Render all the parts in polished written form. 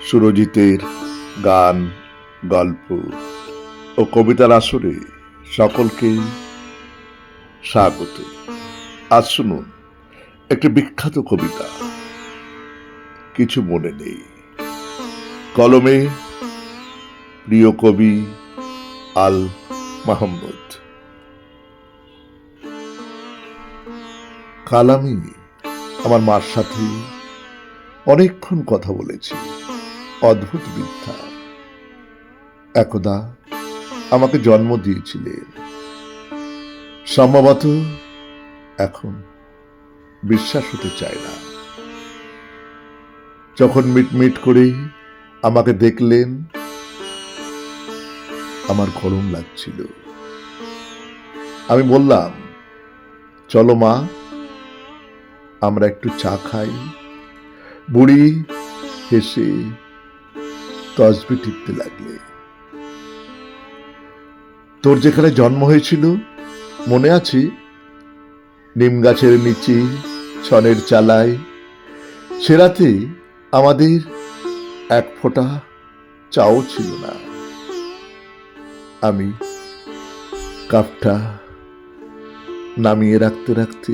সুরজিতের গান, গল্প ও কবিতার আসরে সকলকে স্বাগত। আজ শুনুন একটি বিখ্যাত কবিতা, কিছু মনে নেই। কলমে প্রিয় কবি আল মাহমুদ। কাল আমি আমার মার সাথে অনেকক্ষণ কথা বলেছি। অদ্ভুত বৃদ্ধা, একদা আমাকে জন্ম দিয়েছিলেন। সম্ভবত এখন বিশ্বাস হতে চায় না। যখন মিটমিট করে আমাকে দেখলেন, আমার গরম লাগছিল। আমি বললাম, চলো মা, আমরা একটু চা খাই। বুড়ি হেসে তসবি টিপতে লাগলে। তোর যেখানে জন্ম হয়েছিল মনে আছে? নিম গাছের নিচে ছনের চালায়। সে রাতে আমাদের এক ফোঁটা চাও ছিল না। আমি কাপটা নামিয়ে রাখতে রাখতে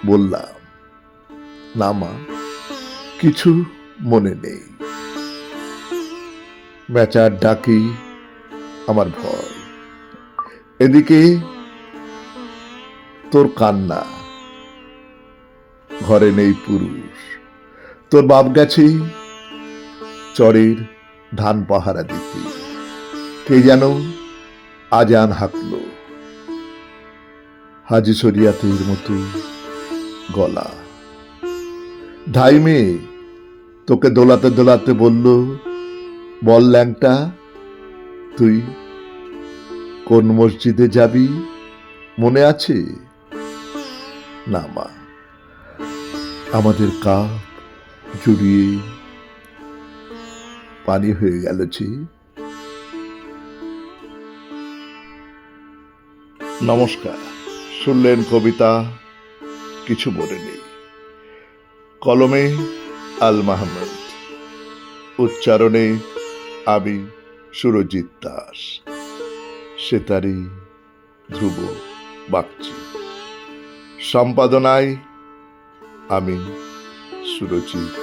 বললাম, না মা, কিছু মনে নেই। বেচার ডাকি আমার ভয়। এদিকে তোর কান্না, ঘরে নেই পুরুষ। তোর বাপ গেছে চরের ধান পাহারা দিতে। কে যেন আজান হাঁকলো, হাজি শরিয়াতের মতো গলা। ধাই মেয়ে তোকে দোলাতে দোলাতে বলল, বল ল্যাংটা, তুই কোন মসজিদে যাবি মনে আছে? না মা, আমাদের কাপ জুড়িয়ে পানি হয়ে গেল যে। নমস্কার, শুনলেন কবিতা কিছু মনে নেই। কলমে আল মাহমুদ, উচ্চারণে আমি সুরজিৎ দাস, সেতারি ধ্রুব বাগচি, সম্পাদনায় আমি সুরজিৎ।